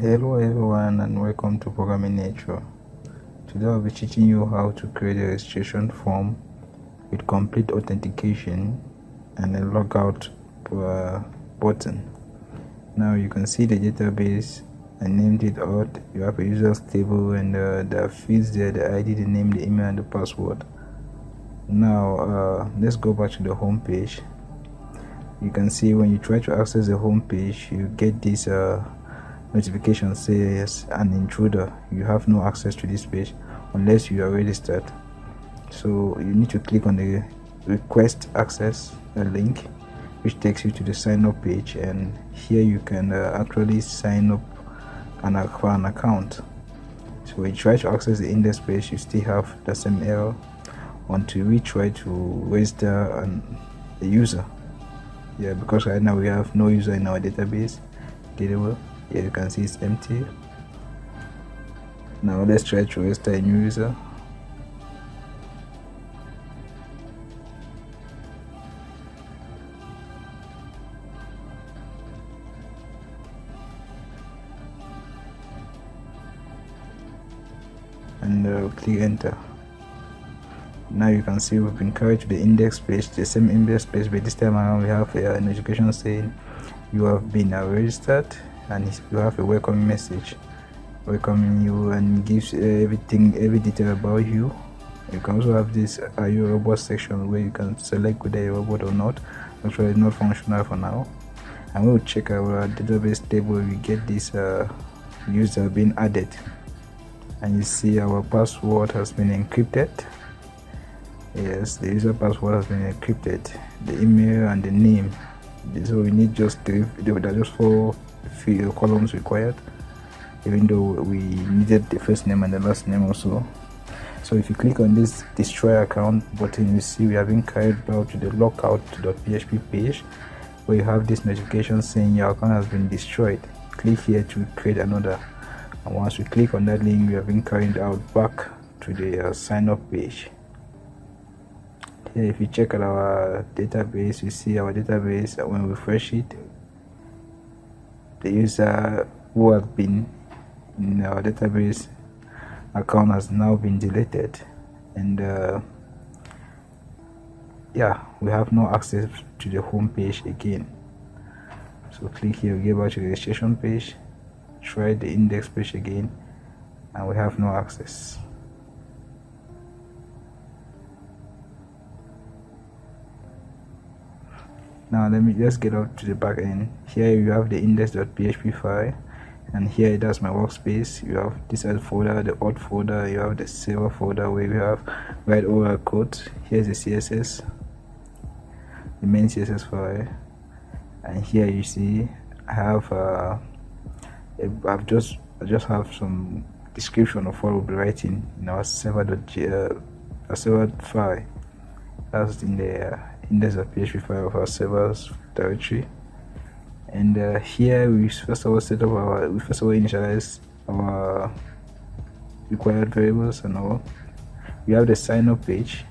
Hello everyone and welcome to Programming Nature. Today I'll be teaching you how to create a registration form with complete authentication and a logout button. Now you can see the database. I named it out. You have a users table and the fields there, the ID, the name, the email and the password. Now let's go back to the home page. You can see when you try to access the home page, you get this notification says an intruder, you have no access to this page unless you are registered. So you need to click on the request access link, which takes you to the sign up page, and here you can actually sign up for an account. So when you try to access the index page, you still have the same error until we try to register a user. Yeah, because right now we have no user in our database table. Here you can see it's empty. Now let's try to register a new user. And click enter. Now you can see we've been carried to the index page, the same index page, but this time around we have a notification saying you have been registered, and you have a welcome message welcoming you and gives every detail about you. You can also have this are you a robot section where you can select whether you're a robot or not. Actually not functional for now, and we'll check our database table. We get this user being added, and you see our password has been encrypted. Yes, the user password has been encrypted, the email and the name. So we need just three, there are just 4 columns required, even though we needed the first name and the last name also. So if you click on this destroy account button, you see we have been carried out to the logout.php page, where you have this notification saying your account has been destroyed. Click here to create another, and once we click on that link, we have been carried out back to the sign up page. Here if you check out our database, you see our database. When we refresh it, the user who has been in our database account has now been deleted, and yeah, we have no access to the home page again. So click here, get back to the registration page, try the index page again, and we have no access. Now let's get up to the back end. Here you have the index.php file, and here that's my workspace. You have this other folder, the auth folder, you have the server folder where you have write OR code. Here's the CSS, the main CSS file, and here you see I have I just have some description of what we'll be writing in our server file. That's in the index.php file of our servers directory. And here we first of all initialize our required variables and all. We have the sign up page.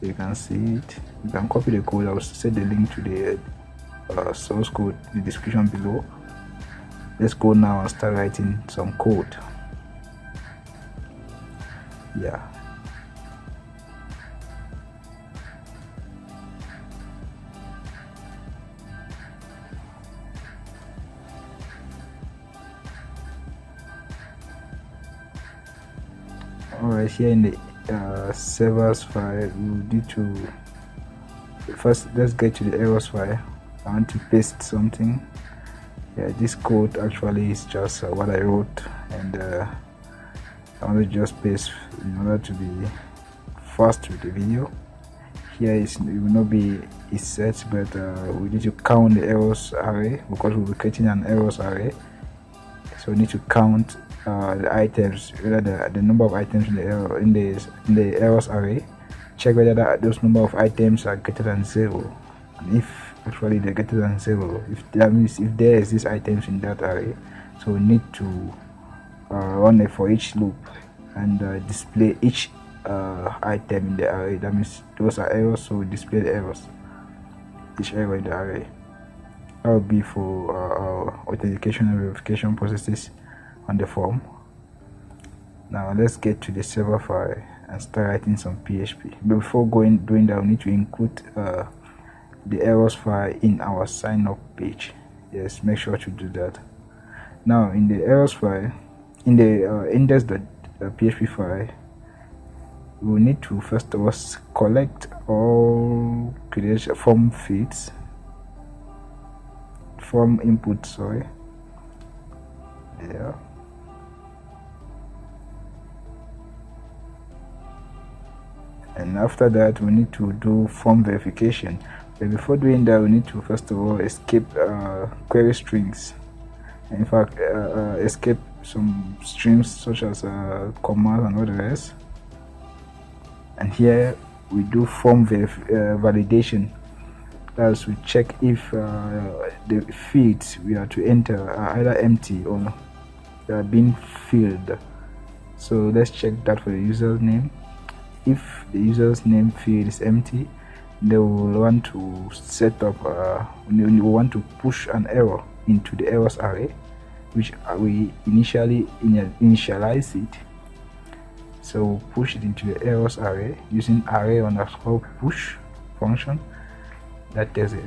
You can see it. You can copy the code. I will set the link to the source code in the description below. Let's go now and start writing some code. Yeah. Alright, here in the servers file, we need to first let's get to the errors file. I want to paste something. Yeah, this code actually is just what I wrote, and I want to just paste in order to be fast with the video. Here it will not be set, but we need to count the errors array because we'll be creating an errors array. So we need to count the items, whether the number of items in the errors array. Check whether those number of items are greater than 0, and if actually they're greater than 0, if that means if there is these items in that array, so we need to run a for each loop and display each item in the array. That means those are errors, so we display the errors, each error in the array. That will be for authentication and verification processes on the form. Now let's get to the server file and start writing some PHP. But before doing that, we need to include the errors file in our sign up page. Yes, make sure to do that. Now in the errors file, in the index.php file, we need to first of all collect all credential form fields, form input, sorry. Yeah. And after that, we need to do form verification. But before doing that, we need to first of all escape query strings. In fact, escape some strings such as commas and all the rest. And here we do form validation. As we check if the fields we are to enter are either empty or they are being filled. So let's check that for the user's name. If the user's name field is empty, they will want to set up we want to push an error into the errors array, which we initially initialize it. So we'll push it into the errors array using array_push function that tells the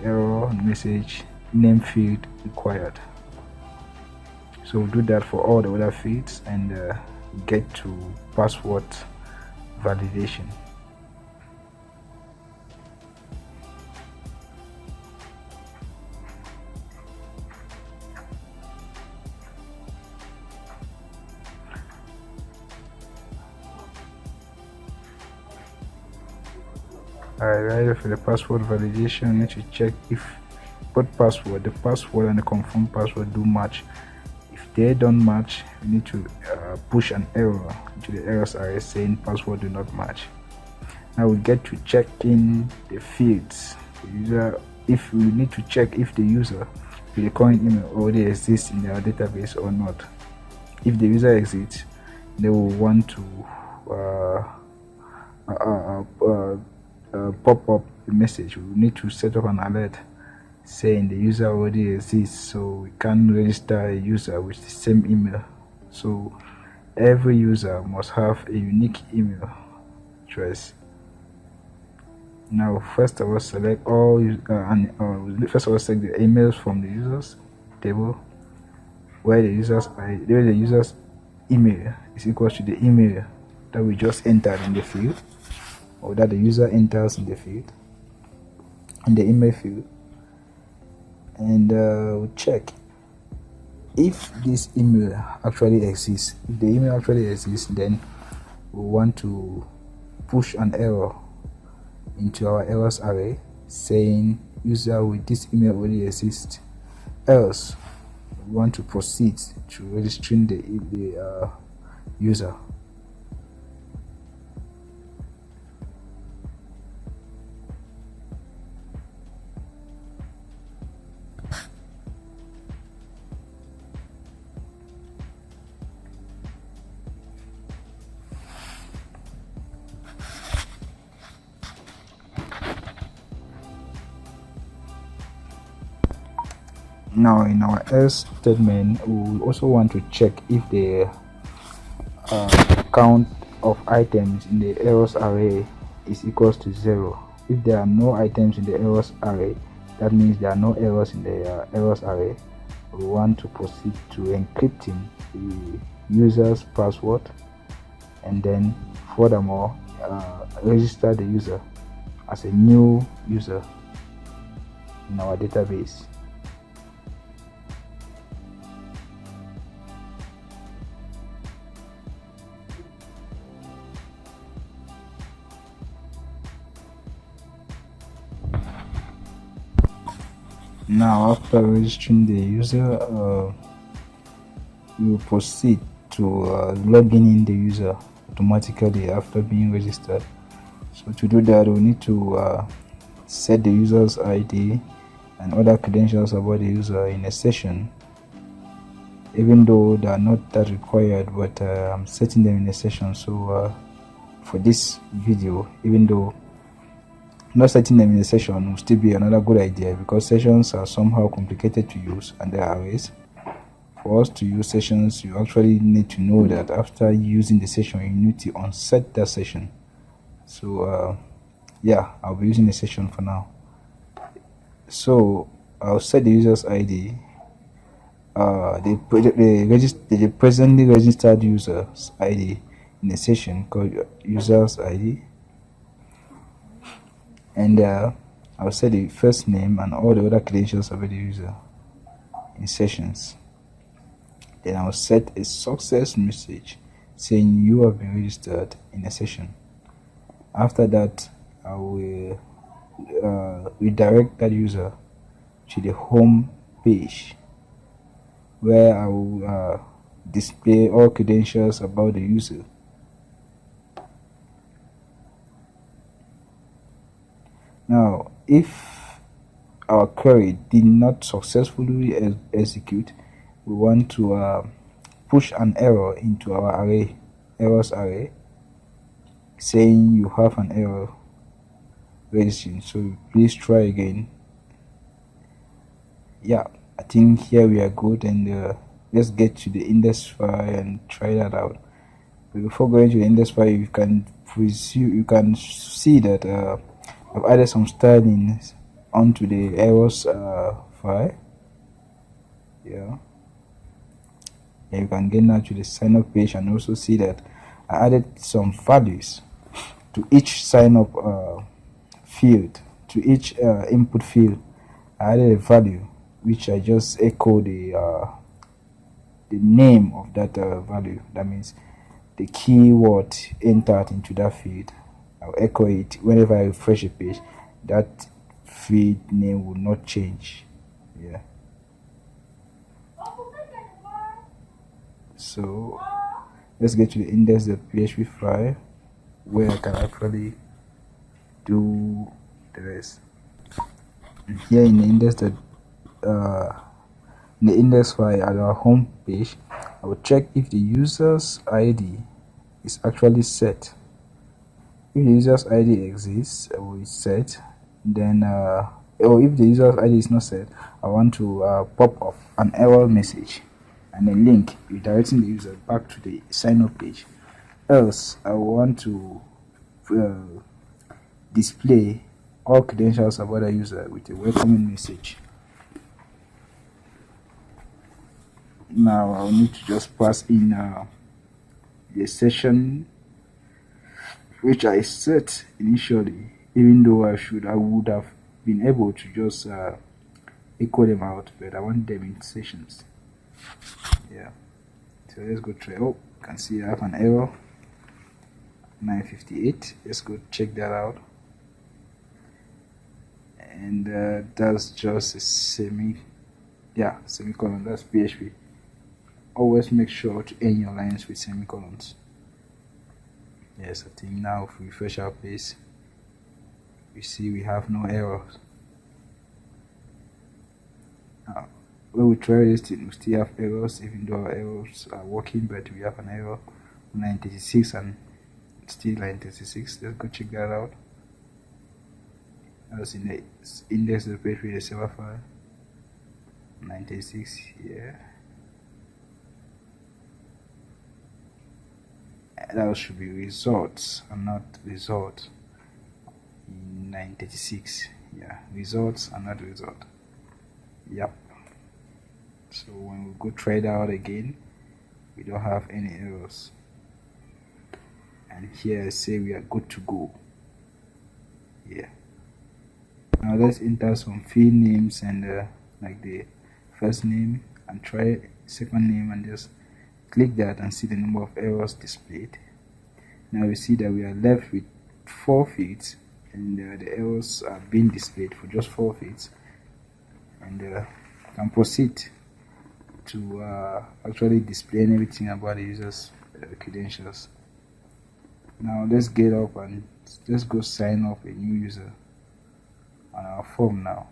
error message name field required. So we'll do that for all the other fields and get to password validation. Alright, for the password validation, we need to check if both the password and the confirmed password do match. If they don't match, we need to push an error into the errors array saying password do not match. Now we get to check in the fields. If we need to check if the user with the current email already exists in their database or not. If the user exists, they will want to pop up the message. We need to set up an alert saying the user already exists, so we can register a user with the same email. So every user must have a unique email address. Now first of all select all first of all select the emails from the users table where the user's email is equal to the email that we just entered in the field, or that the user enters in the field, in the email field, and we'll check if this email actually exists. If the email actually exists, then we want to push an error into our errors array saying user with this email already exists. Else, we want to proceed to registering the user. Now in our else statement, we also want to check if the count of items in the errors array is equals to 0. If there are no items in the errors array, that means there are no errors in the errors array. We want to proceed to encrypting the user's password, and then furthermore register the user as a new user in our database. Now after registering the user, we will proceed to logging in the user automatically after being registered. So to do that, we need to set the user's ID and other credentials about the user in a session, even though they are not that required, but I'm setting them in a session. So for this video, even though not setting them in a session will still be another good idea, because sessions are somehow complicated to use, and there are ways. For us to use sessions, you actually need to know that after using the session, you need to unset that session. So yeah, I'll be using a session for now. So I'll set the user's ID, the presently registered user's ID in a session called user's ID, and I'll set the first name and all the other credentials of the user in sessions. Then I'll set a success message saying you have been registered in a session. After that, I will redirect that user to the home page, where I will display all credentials about the user. Now, if our query did not successfully execute, we want to push an error into our errors array, saying you have an error registering, so please try again. Yeah, I think here we are good, and let's get to the index file and try that out. But before going to the index file, you can see that I've added some styling onto the errors file. Yeah, and you can get now to the sign up page and also see that I added some values to each sign up field, to each input field. I added a value which I just echo the name of that value. That means the keyword entered into that field. I'll echo it whenever I refresh a page. That field name will not change. Yeah. So let's get to the index.php file, where I can actually do the rest. And here in the index file at our home page, I will check if the user's ID is actually set. If the user's ID exists or is set, then or if the user's ID is not set, I want to pop up an error message and a link redirecting the user back to the sign up page. Else, I want to display all credentials about the user with a welcoming message. Now I'll need to just pass in the session which I set initially, even though I would have been able to just echo them out, but I want them in sessions. Yeah, so let's go try. Oh, you can see I have an error 958. Let's go check that out. And that's just a semicolon. That's PHP. Always make sure to end your lines with semicolons. Yes, I think now if we refresh our page, we see we have no errors. Now, when we try this thing, we still have errors, even though our errors are working, but we have an error 936 and still 936. Let's go check that out. That's in the index.php, the server file. 936 here. That should be results and not result. In 936, yeah, results and not result. Yep. So when we go try that out again, we don't have any errors. And here I say we are good to go. Yeah. Now let's enter some field names and like the first name, and try second name, and just click that and see the number of errors displayed. Now we see that we are left with 4 fields, and the errors are being displayed for just 4 fields, and can proceed to actually display everything about the user's credentials. Now let's get up and let's go sign up a new user on our form. Now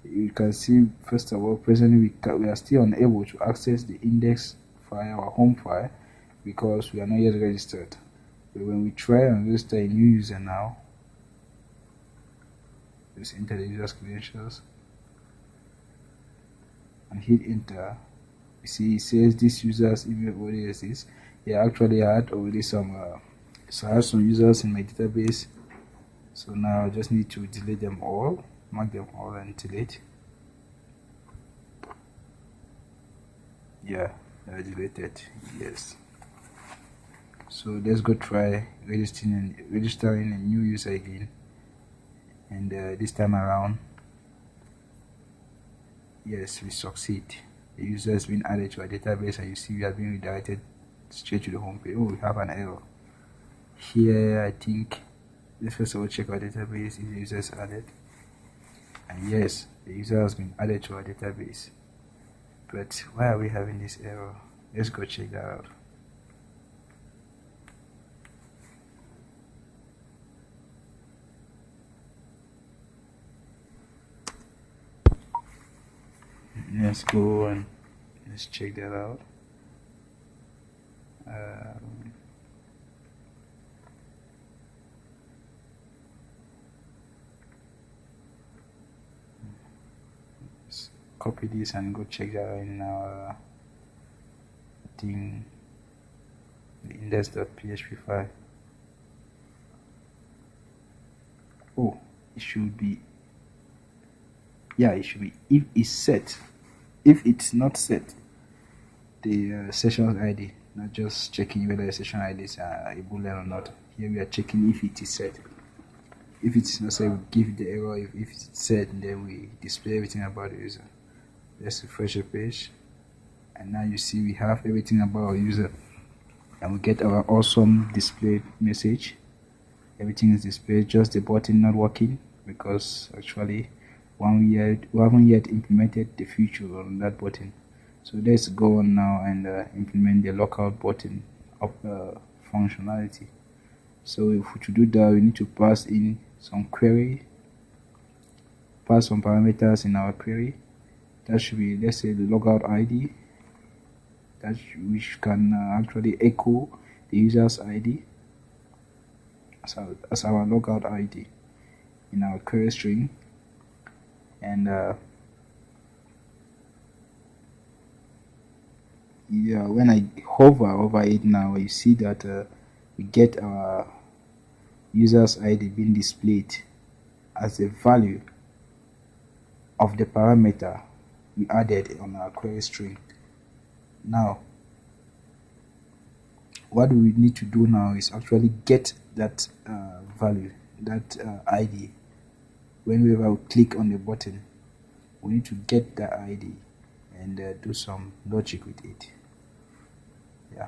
you can see, first of all, presently we are still unable to access the index file, our home file, because we are not yet registered. But when we try and register a new user now, Just enter the user's credentials and hit enter. You see it says this user's email already exists. Yeah, actually I had already some so I have some users in my database, so now I just need to delete them all, mark them all and delete. Yeah, I deleted. Yes. So let's go try registering a new user again, and this time around, yes, we succeed. The user has been added to our database, and you see we have been redirected straight to the home page. Oh, we have an error here. I think let's first of all check our database if the user is added, and yes, the user has been added to our database. But why are we having this error? Let's go check that out. Let's go and let's check that out. Let's copy this and go check that out in our thing, the index.php file. Oh, it should be, yeah, it should be if it's set. If it's not set, the session ID, not just checking whether the session ID is a boolean or not. Here we are checking if it is set. If it is not set, we give the error. If it's set, then we display everything about the user. Let's refresh the page, and now you see we have everything about our user, and we get our awesome display message. Everything is displayed, just the button not working because actually we haven't yet implemented the feature on that button. So let's go on now and implement the lockout button of functionality. So to do that, we need to pass in some query, pass some parameters in our query. That should be, let's say, the logout ID, which can actually echo the user's ID as our logout ID in our query string. And yeah, when I hover over it now, you see that we get our user's ID being displayed as the value of the parameter we added on our query string. Now, what we need to do now is actually get that value, that ID. Whenever we click on the button, we need to get the ID and do some logic with it. Yeah.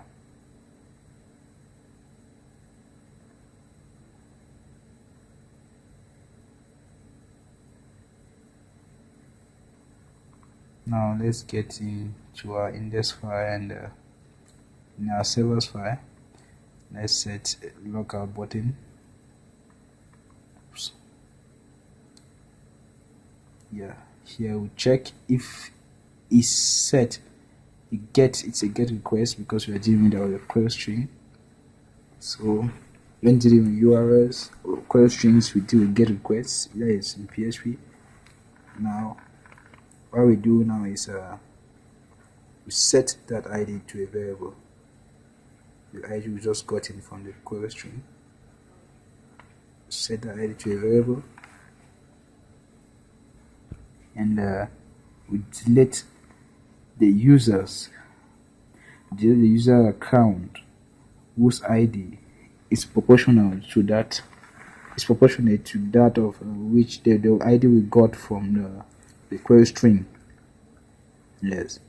Now let's get into our index file, and in our servers file, let's set lockout button. Oops. Yeah, here we check if it's set. It's a get request because we are dealing with our request string. So when dealing with URLs or request strings, we deal with get requests. That is in PHP. Now what we do now is we set that ID to a variable. The ID we just got in from the request string. Set that ID to a variable, and we delete the user account whose ID is proportional to that. Is proportionate to that of which the ID we got from the query string. Yes.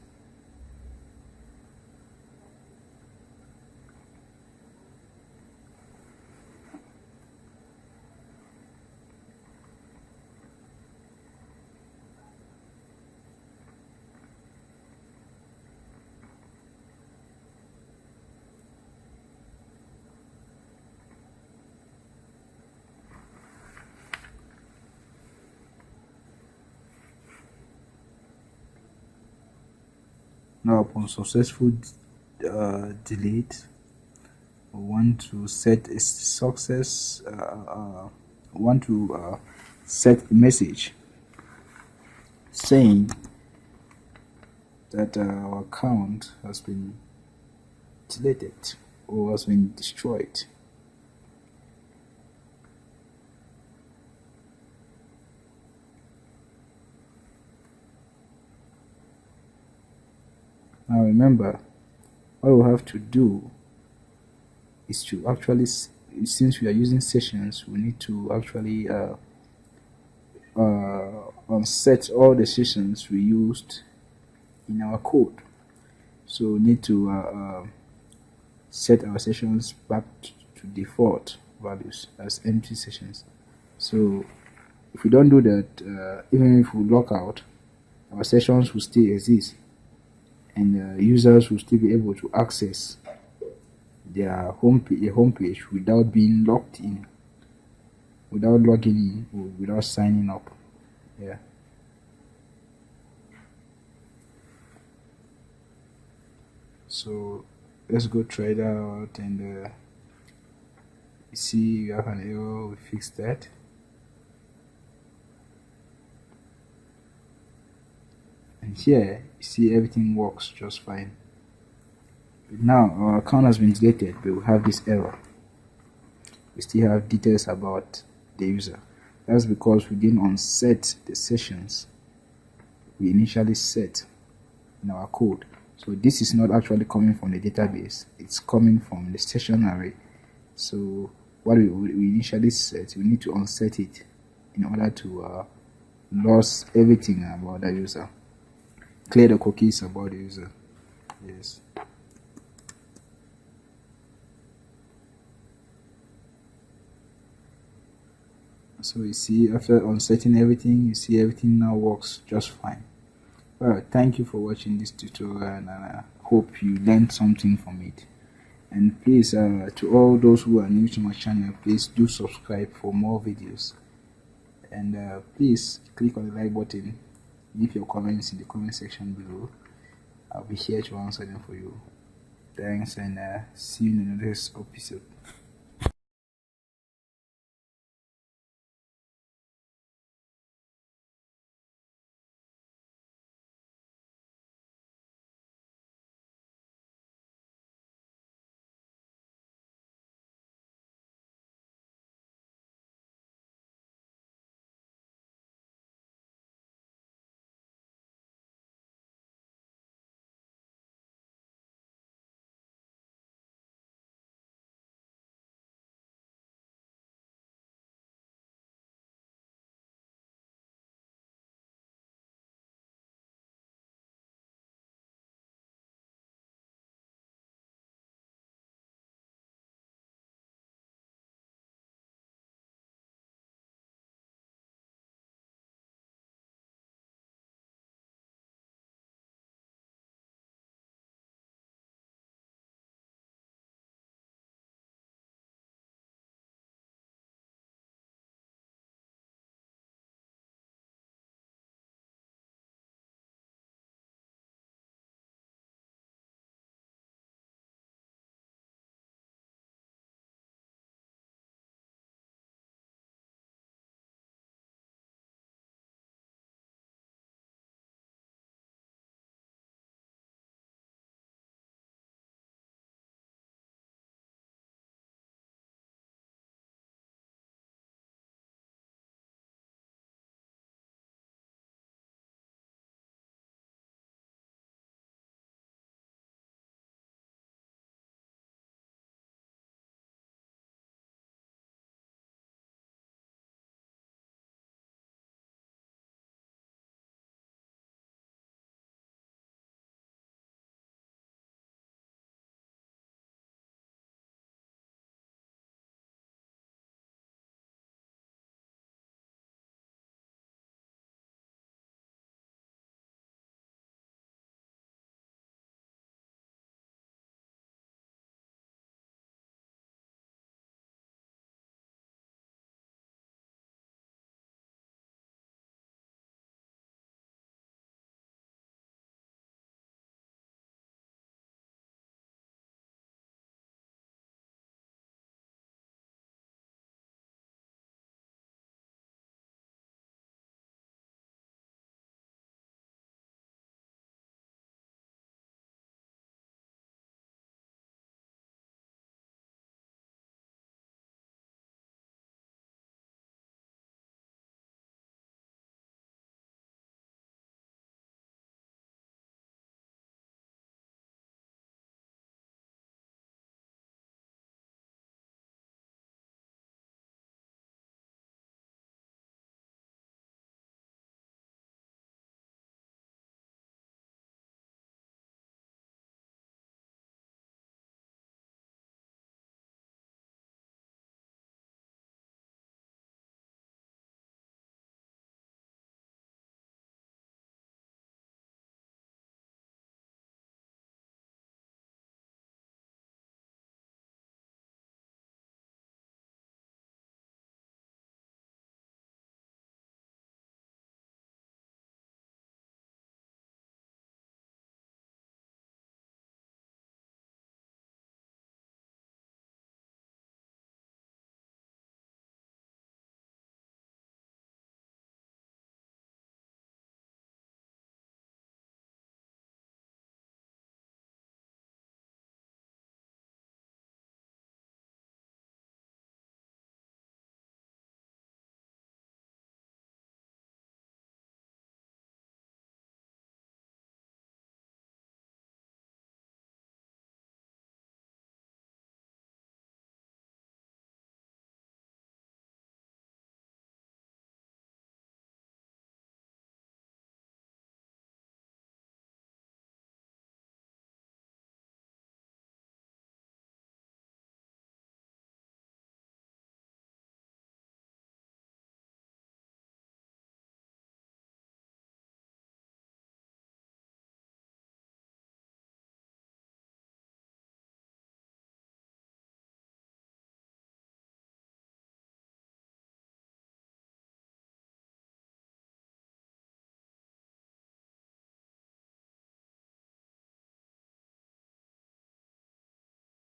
Now upon successful delete, we want to set a success want to set a message saying that our account has been deleted or has been destroyed. Now remember, what we have to do is to actually, since we are using sessions, we need to actually unset all the sessions we used in our code. So we need to set our sessions back to default values as empty sessions. So if we don't do that, even if we log out, our sessions will still exist, and users will still be able to access their home page without being logged in, without logging in, or without signing up. Yeah. So let's go try that out, and you see you have an error. We fix that. And here you see everything works just fine. But now our account has been deleted, but we have this error. We still have details about the user. That's because we didn't unset the sessions we initially set in our code. So this is not actually coming from the database, it's coming from the session array. So what we initially set, we need to unset it in order to lose everything about the user, clear the cookies about the user. Yes. So you see, after unsetting everything, you see everything now works just fine. Well, thank you for watching this tutorial, and I hope you learned something from it. And please, to all those who are new to my channel, please do subscribe for more videos. And please click on the like button, leave your comments in the comment section below. I'll be here to answer them for you. Thanks, and see you in the next episode.